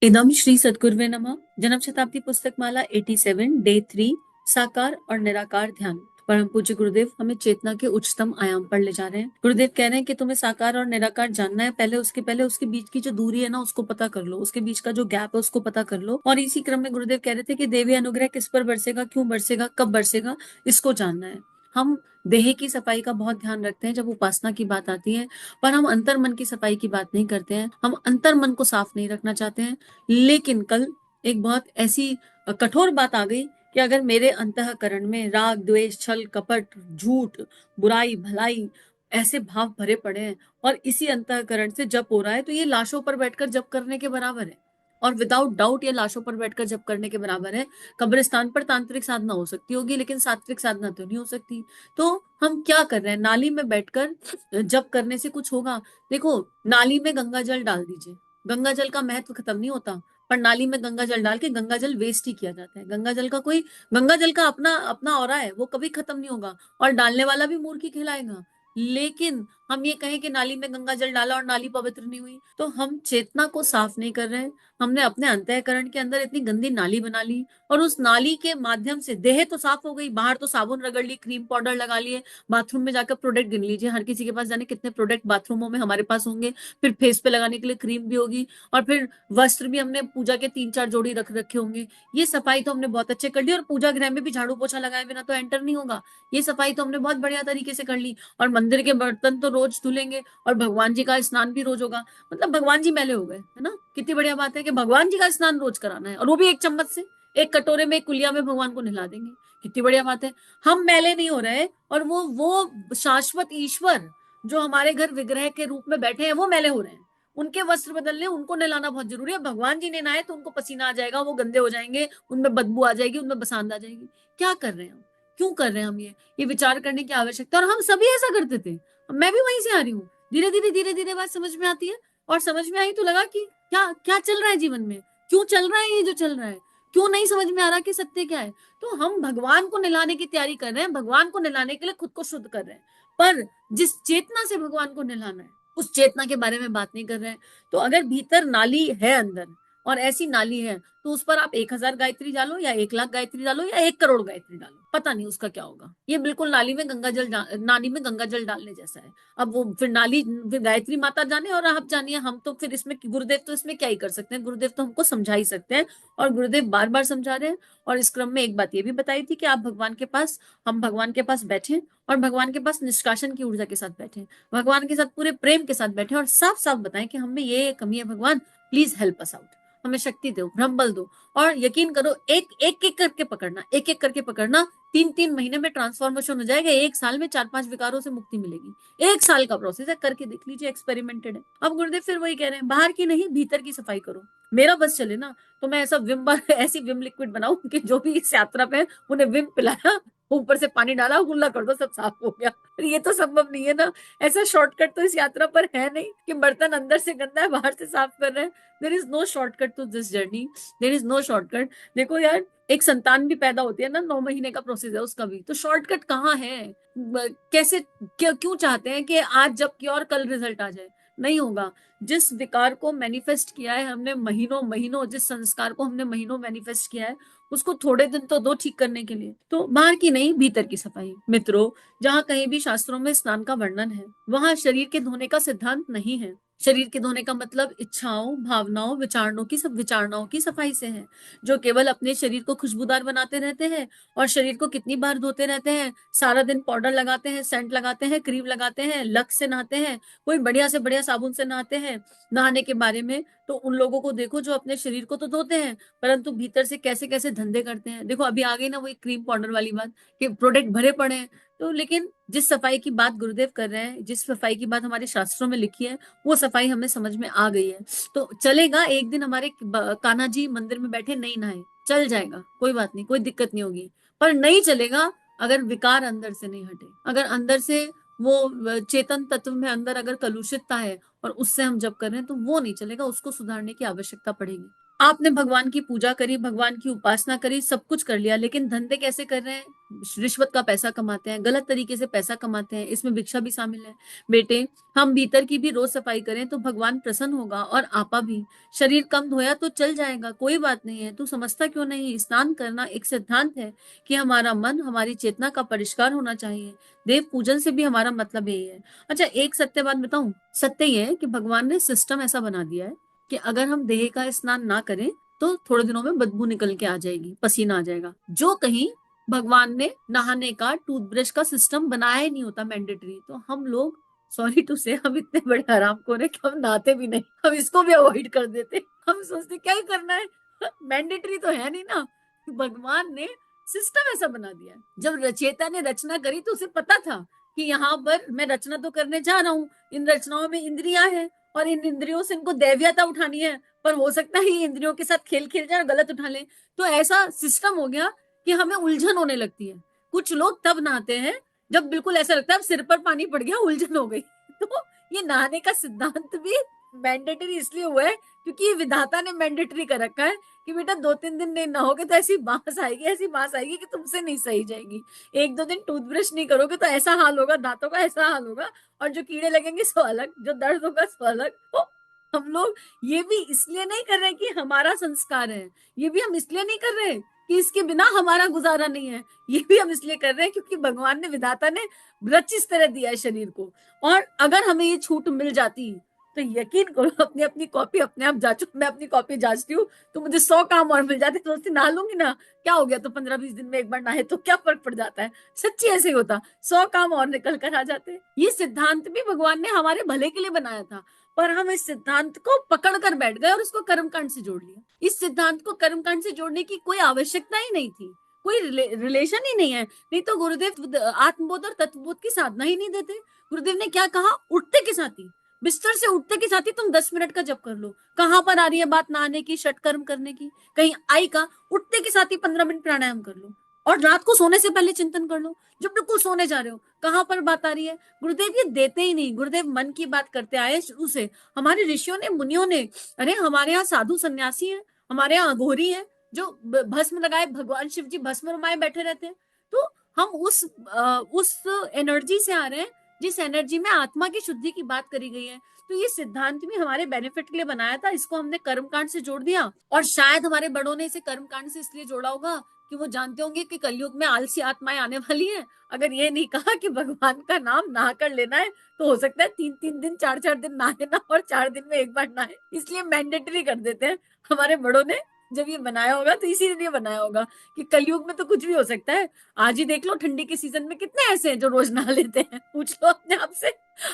इदम श्री सद्गुरुवे नमः। जन्म शताब्दी पुस्तक माला 87 डे 3 साकार और निराकार ध्यान। परम पूज्य गुरुदेव हमें चेतना के उच्चतम आयाम पर ले जा रहे हैं। गुरुदेव कह रहे हैं कि तुम्हें साकार और निराकार जानना है, पहले उसके बीच की जो दूरी है ना उसको पता कर लो, उसके बीच का जो गैप है उसको पता कर लो। और इसी क्रम में गुरुदेव कह रहे थे कि देवी अनुग्रह किस पर बरसेगा, क्यों बरसेगा, कब बरसेगा, इसको जानना है। हम देह की सफाई का बहुत ध्यान रखते हैं जब उपासना की बात आती है, पर हम अंतर मन की सफाई की बात नहीं करते हैं। हम अंतर मन को साफ नहीं रखना चाहते हैं। लेकिन कल एक बहुत ऐसी कठोर बात आ गई कि अगर मेरे अंतःकरण में राग, द्वेष, छल, कपट, झूठ, बुराई, भलाई ऐसे भाव भरे पड़े हैं और इसी अंतःकरण से जप हो रहा है, तो ये लाशों पर बैठकर जप करने के बराबर है। और विदाउट डाउट ये लाशों पर बैठकर जप करने के बराबर है। कब्रिस्तान पर तांत्रिक साधना हो सकती होगी, लेकिन सात्विक साधना तो नहीं हो सकती। तो हम क्या कर रहे हैं? नाली में बैठकर जप करने से कुछ होगा? देखो, नाली में गंगा जल डाल दीजिए, गंगा जल का महत्व खत्म नहीं होता। पर नाली में गंगा जल डाल के गंगा जल वेस्ट ही किया जाता है। गंगा जल का अपना अपना ऑरा है, वो कभी खत्म नहीं होगा और डालने वाला भी मूर्ख ही कहलाएगा। लेकिन हम ये कहें कि नाली में गंगा जल डाला और नाली पवित्र नहीं हुई, तो हम चेतना को साफ नहीं कर रहे। हमने अपने अंतःकरण के अंदर इतनी गंदी नाली बना ली और उस नाली के माध्यम से देह तो साफ हो गई, बाहर तो साबुन रगड़ ली, क्रीम पाउडर लगा लिए, बाथरूम में जाकर प्रोडक्ट गिन लीजिए, हर किसी के पास जाने कितने प्रोडक्ट बाथरूमों में हमारे पास होंगे। फिर फेस पे लगाने के लिए क्रीम भी होगी और फिर वस्त्र भी हमने पूजा के 3-4 जोड़ी रख रखे होंगे। ये सफाई तो हमने बहुत अच्छे कर ली और पूजा गृह में भी झाड़ू पोछा लगाए बिना तो एंटर नहीं होगा। ये सफाई तो हमने बहुत बढ़िया तरीके से कर ली और मंदिर के बर्तन तो रोज धुलेंगे और भगवान जी का स्नान भी रोज होगा। मतलब भगवान जी मैले हो गए, है ना? कितनी बढ़िया बात है कि भगवान जी का स्नान रोज कराना है और वो भी एक चम्मच से, एक कटोरे में, एक कुलिया में भगवान को नहला देंगे। कितनी बढ़िया बात है। हम मैले नहीं हो रहे और वो शाश्वत ईश्वर जो हमारे घर विग्रह के रूप में बैठे हैं वो मैले हो रहे हैं। उनके वस्त्र बदलने, उनको नहलाना बहुत जरूरी है। भगवान जी ने नहाए तो उनको पसीना आ जाएगा, वो गंदे हो जाएंगे, उनमें बदबू आ जाएगी, उनमें बसांद आ जाएगी। क्या कर रहे हैं हम? क्यों कर रहे हैं हम? ये विचार करने की आवश्यकता। और हम सभी ऐसा करते थे, मैं भी वहीं से आ रही हूँ। धीरे धीरे बात समझ में आती है और समझ में आई तो लगा कि क्या क्या चल रहा है जीवन में, क्यों चल रहा है ये जो चल रहा है, क्यों नहीं समझ में आ रहा कि सत्य क्या है। तो हम भगवान को नहलाने की तैयारी कर रहे हैं, भगवान को नहलाने के लिए खुद को शुद्ध कर रहे हैं, पर जिस चेतना से भगवान को नहलाना है उस चेतना के बारे में बात नहीं कर रहे हैं। तो अगर भीतर नाली है अंदर और ऐसी नाली है तो उस पर आप 1000 गायत्री डालो या 1 लाख गायत्री डालो या 1 करोड़ गायत्री डालो, पता नहीं उसका क्या होगा। ये बिल्कुल नाली में गंगा जल डालने जैसा है। अब वो फिर नाली, फिर गायत्री माता जाने और आप जानिए, हम तो फिर इसमें गुरुदेव तो इसमें क्या ही कर सकते हैं। गुरुदेव तो हमको समझा ही सकते हैं और गुरुदेव बार बार समझा रहे हैं। और इस क्रम में एक बात ये भी बताई थी कि आप भगवान के पास, हम भगवान के पास बैठे और भगवान के पास निष्कासन की ऊर्जा के साथ बैठे, भगवान के साथ पूरे प्रेम के साथ बैठे और साफ साफ बताएं कि हम में ये कमी है, भगवान प्लीज हेल्प अस आउट, हमें शक्ति दो, भ्रम बल दो। और यकीन करो, एक एक एक करके पकड़ना, एक एक करके पकड़ना, 3-3 महीने में ट्रांसफॉर्मेशन हो जाएगा, 1 साल में 4-5 विकारों से मुक्ति मिलेगी। 1 साल का प्रोसेस है, करके देख लीजिए, एक्सपेरिमेंटेड है। अब गुरुदेव फिर वही कह रहे हैं, बाहर की नहीं भीतर की सफाई करो। मेरा बस चले ना तो मैं ऐसा विम बार ऐसी विम लिक्विड बनाऊं कि जो भी इस यात्रा पे उन्हें विम पिलाया, ऊपर से पानी डाला, गुल्ला कर दो, सब साफ हो गया। ये तो संभव नहीं है ना। ऐसा शॉर्टकट तो इस यात्रा पर है नहीं कि बर्तन अंदर से गंदा है बाहर से साफ कर रहे हैं। There is no shortcut to this journey, there is no shortcut. देखो यार, एक संतान भी पैदा होती है ना, 9 महीने का प्रोसेस है उसका भी, तो शॉर्टकट कहाँ है? कैसे, क्यों चाहते हैं कि आज जब किया और कल रिजल्ट आ जाए? नहीं होगा। जिस विकार को मैनिफेस्ट किया है हमने महीनों महीनों, जिस संस्कार को हमने महीनों मैनिफेस्ट किया है, उसको थोड़े दिन तो दो ठीक करने के लिए। तो बाहर की नहीं भीतर की सफाई। मित्रों, जहां कहीं भी शास्त्रों में स्नान का वर्णन है वहां शरीर के धोने का सिद्धांत नहीं है। शरीर के धोने का मतलब इच्छाओं, भावनाओं, विचारणाओं की सफाई से है, जो केवल अपने शरीर को खुशबूदार बनाते रहते हैं और शरीर को कितनी बार धोते रहते हैं। सारा दिन पाउडर लगाते हैं, सेंट लगाते हैं, क्रीम लगाते हैं, लक्स से नहाते हैं, कोई बढ़िया से बढ़िया साबुन से नहाते हैं। नहाने के बारे में तो उन लोगों को देखो जो अपने शरीर को तो धोते हैं परंतु भीतर से कैसे कैसे धंधे करते हैं। देखो, अभी आ गई ना वही क्रीम पाउडर वाली बात कि प्रोडक्ट भरे पड़े हैं। तो लेकिन जिस सफाई की बात गुरुदेव कर रहे हैं, जिस सफाई की बात हमारे शास्त्रों में लिखी है, वो सफाई हमें समझ में आ गई है। तो चलेगा, एक दिन हमारे कान्हा जी मंदिर में बैठे नहीं नहाए, चल जाएगा, कोई बात नहीं, कोई दिक्कत नहीं होगी। पर नहीं चलेगा अगर विकार अंदर से नहीं हटे, अगर अंदर से वो चेतन तत्व में अंदर अगर कलुषितता है और उससे हम जब कर रहे हैं तो वो नहीं चलेगा, उसको सुधारने की आवश्यकता पड़ेगी। आपने भगवान की पूजा करी, भगवान की उपासना करी, सब कुछ कर लिया, लेकिन धंधे कैसे कर रहे हैं? रिश्वत का पैसा कमाते हैं, गलत तरीके से पैसा कमाते हैं, इसमें भिक्षा भी शामिल है। बेटे, हम भीतर की भी रोज सफाई करें तो भगवान प्रसन्न होगा, और आपा भी। शरीर कम धोया तो चल जाएगा, कोई बात नहीं है, तू समझता क्यों नहीं? स्नान करना एक सिद्धांत है कि हमारा मन, हमारी चेतना का परिष्कार होना चाहिए। देव पूजन से भी हमारा मतलब यही है। अच्छा, एक सत्य बात बताऊं? सत्य ये है कि भगवान ने सिस्टम ऐसा बना दिया है कि अगर हम देह का स्नान ना करें तो थोड़े दिनों में बदबू निकल के आ जाएगी, पसीना आ जाएगा। जो कहीं भगवान ने नहाने का, टूथब्रश का सिस्टम बनाया ही नहीं होता मैंडेटरी, तो हम लोग, सॉरी टू से, हम इतने बड़े हरामखोर हैं कि हम नहाते भी नहीं, हम इसको भी अवॉइड कर देते। हम सोचते क्या ही करना है, मैंडेटरी तो है नहीं ना। भगवान ने सिस्टम ऐसा बना दिया है। जब रचयिता ने रचना करी तो उसे पता था कि यहाँ पर मैं रचना तो करने जा रहा हूँ, इन रचनाओं में इंद्रियां हैं, और इन इंद्रियों से इनको दैव्यता उठानी है, पर हो सकता है इंद्रियों के साथ खेल खेल जाए और गलत उठा ले। तो ऐसा सिस्टम हो गया कि हमें उलझन होने लगती है। कुछ लोग तब नहाते हैं जब बिल्कुल ऐसा लगता है अब सिर पर पानी पड़ गया, उलझन हो गई। तो ये नहाने का सिद्धांत भी मैंडेटरी इसलिए हुआ है क्योंकि विधाता ने मैंडेटरी कर रखा है कि बेटा 2-3 दिन नहीं नहाओगे तो ऐसी बांस आएगी, ऐसी बांस आएगी कि तुमसे नहीं सही जाएगी। 1-2 दिन टूथब्रश नहीं करोगे तो ऐसा हाल होगा, दांतों का ऐसा हाल होगा, और जो कीड़े लगेंगे सो अलग, जो दर्द होगा सो अलग। तो हम लोग ये भी इसलिए नहीं कर रहे कि हमारा संस्कार है, ये भी हम इसलिए नहीं कर रहे कि इसके बिना हमारा गुजारा नहीं है, ये भी हम इसलिए कर रहे हैं क्योंकि भगवान ने, विधाता ने रच इस तरह दिया है शरीर को। और अगर हमें ये छूट मिल जाती तो यकीन करो, अपनी अपनी कॉपी अपने आप जांचो। मैं अपनी कॉपी जांचती हूँ तो मुझे 100 काम और मिल जाते, तो नहा लूंगी ना, क्या हो गया, तो 15-20 दिन में एक बार नहाए तो क्या फर्क पड़ जाता है। सच्ची ऐसे ही होता, 100 काम और निकल कर आ जाते। ये सिद्धांत भी भगवान ने हमारे भले के लिए बनाया था, पर हम इस सिद्धांत को पकड़ कर बैठ गए और उसको कर्मकांड से जोड़ लिया। इस सिद्धांत को कर्मकांड से जोड़ने की कोई आवश्यकता ही नहीं थी, कोई रिलेशन ही नहीं है। नहीं तो गुरुदेव आत्मबोध और तत्वबोध की साधना ही नहीं देते। गुरुदेव ने क्या कहा? उठते के साथ ही, बिस्तर से उठते के साथ ही तुम 10 मिनट का जप कर लो। कहां पर आ रही है बात नहाने की, षटकर्म करने की? कहीं आई का? उठते के साथ ही 15 मिनट प्राणायाम कर लो, और रात को सोने से पहले चिंतन कर लो। जब बिल्कुल सोने जा रहे हो, कहां पर बात आ रही है? गुरुदेव ये देते ही नहीं। गुरुदेव मन की बात करते आए शुरू से। हमारे ऋषियों ने, मुनियों ने, अरे हमारे यहाँ साधु सन्यासी है, हमारे यहाँ अघोरी है, जो भस्म लगाए, भगवान शिव जी भस्म रमाए बैठे रहते हैं। तो हम उस एनर्जी से आ रहे हैं जिस एनर्जी में आत्मा की शुद्धि की बात करी गई है। तो ये सिद्धांत भी हमारे बेनिफिट के लिए बनाया था, इसको हमने कर्मकांड से जोड़ दिया। और शायद हमारे बड़ों ने इसे कर्मकांड से इसलिए जोड़ा होगा कि वो जानते होंगे कि कलयुग में आलसी आत्माएं आने वाली हैं। अगर ये नहीं कहा कि भगवान का नाम नहा कर लेना है, तो हो सकता है 3-3 दिन, 4-4 दिन नहाए ना, और 4 दिन में एक बार नहाए, इसलिए मैंडेटरी कर देते हैं हमारे बड़ों ने। जब ये बनाया होगा तो इसीलिए बनाया होगा कि कलयुग में तो कुछ भी हो सकता है। आज ही देख लो, ठंडी के सीजन में कितने ऐसे हैं जो रोज नहा लेते हैं, पूछ लो अपने आप से।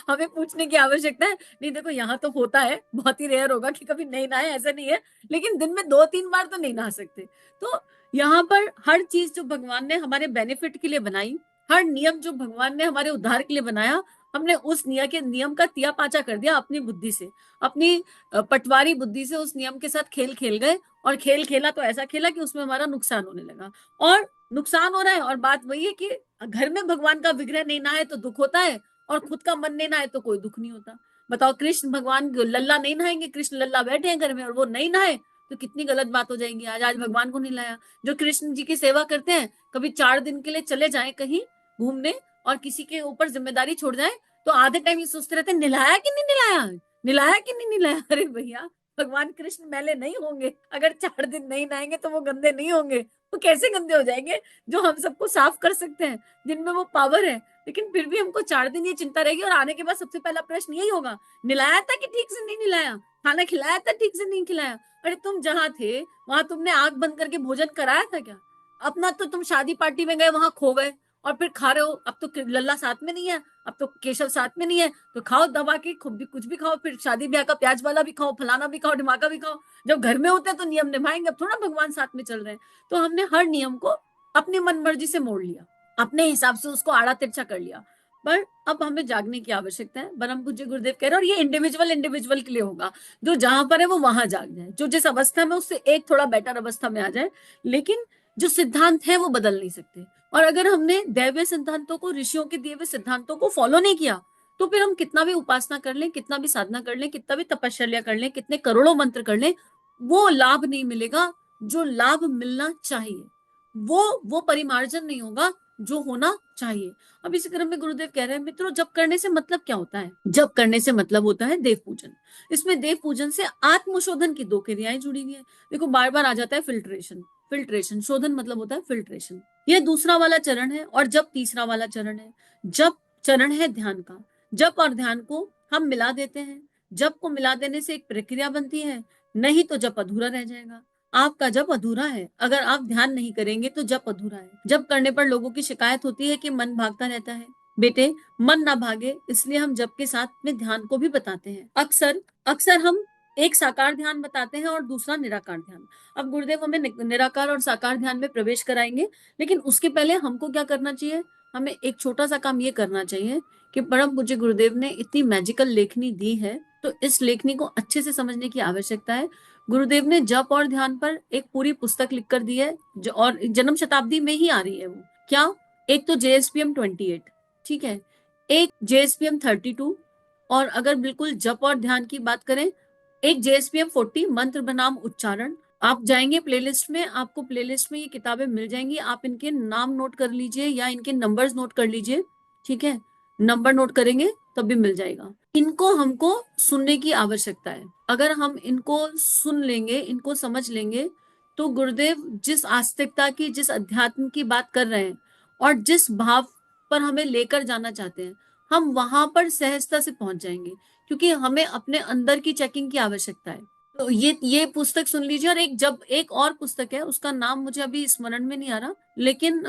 हमें पूछने की आवश्यकता है नहीं। देखो यहाँ तो होता है, बहुत ही रेयर होगा कि कभी नहीं नहाए, ऐसा नहीं है, लेकिन दिन में 2-3 बार तो नहीं नहा सकते। तो यहाँ पर हर चीज जो भगवान ने हमारे बेनिफिट के लिए बनाई, हर नियम जो भगवान ने हमारे उद्धार के लिए बनाया, हमने उस नियम का तिया पाचा कर दिया अपनी बुद्धि से, अपनी पटवारी बुद्धि से उस नियम के साथ खेल खेल गए। और खेल खेला तो ऐसा खेला कि उसमें हमारा नुकसान होने लगा, और नुकसान हो रहा है। और बात वही है कि घर में भगवान का विग्रह नहीं नहाए तो दुख होता है, और खुद का मन नहीं नहाए तो कोई दुख नहीं होता। बताओ, कृष्ण भगवान लल्ला नहीं नहाएंगे, कृष्ण लल्ला बैठे हैं घर में और वो नहीं नहाए तो कितनी गलत बात हो जाएगी। आज भगवान को नहीं लाया। जो कृष्ण जी की सेवा करते हैं, कभी 4 दिन के लिए चले जाए कहीं घूमने और किसी के ऊपर जिम्मेदारी छोड़ जाए, तो आधे टाइम ये सोचते रहते हैं निलाया कि नहीं निलाया, निलाया कि नहीं निलाया। अरे भैया, भगवान कृष्ण मैले नहीं होंगे? अगर 4 दिन नहीं नहाएंगे तो वो गंदे नहीं होंगे? वो कैसे गंदे हो जाएंगे जो हम सबको साफ कर सकते हैं, जिनमें वो पावर है। लेकिन फिर भी हमको 4 दिन ये चिंता रहेगी, और आने के बाद सबसे पहला प्रश्न यही होगा, निलाया था कि ठीक से नहीं निलाया, खाना खिलाया था ठीक से नहीं खिलाया। अरे तुम जहाँ थे वहां तुमने आंख बंद करके भोजन कराया था क्या? अपना तो तुम शादी पार्टी में गए, वहां खो गए और फिर खा रहे हो। अब तो लल्ला साथ में नहीं है, अब तो केशव साथ में नहीं है, तो खाओ दबा के, खुद भी कुछ भी खाओ, फिर शादी ब्याह का प्याज वाला भी खाओ, फलाना भी खाओ, ढिमाका भी खाओ। जब घर में होते हैं तो नियम निभाएंगे, अब थोड़ा भगवान साथ में चल रहे हैं। तो हमने हर नियम को अपनी मन मर्जी से मोड़ लिया, अपने हिसाब से उसको आड़ा तिरछा कर लिया। पर अब हमें जागने की आवश्यकता है। परम पूज्य गुरुदेव कह रहे हैं, और ये इंडिविजुअल के लिए होगा। जो जहां पर है वो वहां जाग जाए, जो जिस अवस्था में उससे एक थोड़ा बेटर अवस्था में आ जाए। लेकिन जो सिद्धांत है वो बदल नहीं सकते। और अगर हमने दैवीय सिद्धांतों को, ऋषियों के दिए हुए सिद्धांतों को फॉलो नहीं किया, तो फिर हम कितना भी उपासना कर लें, कितना भी साधना कर लें, कितना भी तपश्चर्या कर लें, कितने करोड़ों मंत्र कर लें, वो लाभ नहीं मिलेगा जो लाभ मिलना चाहिए, वो परिमार्जन नहीं होगा जो होना चाहिए। अब इसी क्रम में गुरुदेव कह रहे हैं मित्रों, जप करने से मतलब क्या होता है? जप करने से मतलब होता है देव पूजन। इसमें देव पूजन से आत्मशोधन की 2 क्रियाएं जुड़ी हुई है। देखो बार बार आ जाता है फिल्ट्रेशन, फिल्ट्रेशन, शोधन मतलब होता है फिल्ट्रेशन। यह दूसरा वाला चरण है और जप तीसरा वाला चरण है। जप चरण है ध्यान का। जप और ध्यान को हम मिला देते हैं। जप को मिला देने से एक प्रक्रिया बनती है, नहीं तो जप अधूरा रह जाएगा। आपका जप अधूरा है, अगर आप ध्यान नहीं करेंगे तो जप अधूरा है। जप करने पर लोगों की शिकायत होती है कि मन भागता रहता है। बेटे, मन ना भागे इसलिए हम जप के साथ में ध्यान को भी बताते हैं। अक्सर अक्सर हम एक साकार ध्यान बताते हैं और दूसरा निराकार ध्यान। अब गुरुदेव हमें निराकार और साकार ध्यान में प्रवेश कराएंगे, लेकिन उसके पहले हमको क्या करना चाहिए? हमें एक छोटा सा काम ये करना चाहिए कि परम पूज्य गुरुदेव ने इतनी मैजिकल लेखनी दी है, तो इस लेखनी को अच्छे से समझने की आवश्यकता है। गुरुदेव ने जप और ध्यान पर एक पूरी पुस्तक लिखकर दी है, और जन्म शताब्दी में ही आ रही है। वो क्या? एक तो JSPM 28, ठीक है, एक JSPM 32, और अगर बिल्कुल जप और ध्यान की बात करें, एक JSPM 40 मंत्र बनाम उच्चारण। आप जाएंगे प्लेलिस्ट में, आपको प्लेलिस्ट में ये किताबें मिल जाएंगी। आप इनके नाम नोट कर लीजिए या इनके नंबर्स नोट कर लीजिए, ठीक है, नंबर नोट करेंगे तब भी मिल जाएगा। इनको हमको सुनने की आवश्यकता है। अगर हम इनको सुन लेंगे, इनको समझ लेंगे, तो गुरुदेव जिस आस्तिकता की, जिस अध्यात्म की बात कर रहे हैं और जिस भाव पर हमें लेकर जाना चाहते हैं, हम वहां पर सहजता से पहुंच जाएंगे, क्योंकि हमें अपने अंदर की चेकिंग की आवश्यकता है। तो ये पुस्तक सुन लीजिए। और एक और पुस्तक है, उसका नाम मुझे अभी स्मरण में नहीं आ रहा, लेकिन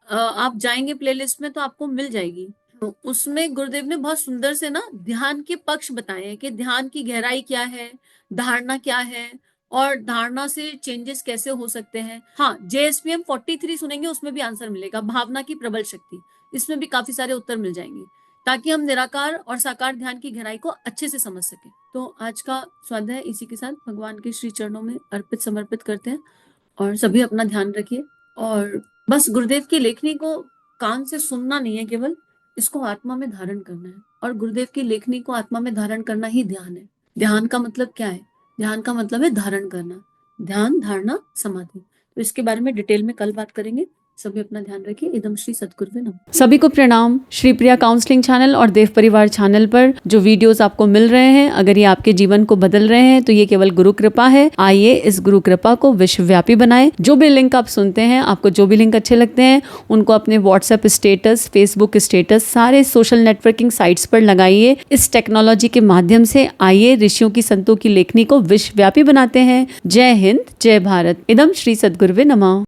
आप जाएंगे प्लेलिस्ट में तो आपको मिल जाएगी। तो उसमें गुरुदेव ने बहुत सुंदर से ना ध्यान के पक्ष बताए हैं कि ध्यान की गहराई क्या है, धारणा क्या है, और धारणा से चेंजेस कैसे हो सकते हैं। हाँ, JSPM 43 सुनेंगे, उसमें भी आंसर मिलेगा, भावना की प्रबल शक्ति। इसमें भी काफी सारे उत्तर मिल जाएंगे, ताकि हम निराकार और साकार ध्यान की गहराई को अच्छे से समझ सके। तो आज का स्वाध्याय इसी के साथ भगवान के श्री चरणों में अर्पित समर्पित करते हैं, और सभी अपना ध्यान रखिए। और बस गुरुदेव की लेखनी को कान से सुनना नहीं है, केवल इसको आत्मा में धारण करना है। और गुरुदेव की लेखनी को आत्मा में धारण करना ही ध्यान है। ध्यान का मतलब क्या है? ध्यान का मतलब है धारण करना, ध्यान, धारणा, समाधि। तो इसके बारे में डिटेल में कल बात करेंगे। सभी अपना ध्यान रखिए। इदम श्री सद्गुरुवे नमः। सभी को प्रणाम। श्री प्रिया काउंसलिंग चैनल और देव परिवार चैनल पर जो वीडियोस आपको मिल रहे हैं, अगर ये आपके जीवन को बदल रहे हैं तो ये केवल गुरु कृपा है। आइए इस गुरु कृपा को विश्वव्यापी बनाएं। जो भी लिंक आप सुनते हैं, आपको जो भी लिंक अच्छे लगते हैं, उनको अपने व्हाट्सएप स्टेटस, फेसबुक स्टेटस, सारे सोशल नेटवर्किंग साइट्स पर लगाइए। इस टेक्नोलॉजी के माध्यम से आइए ऋषियों की, संतों की लेखनी को विश्वव्यापी बनाते हैं। जय हिंद, जय भारत। इदम श्री सद्गुरुवे नमः।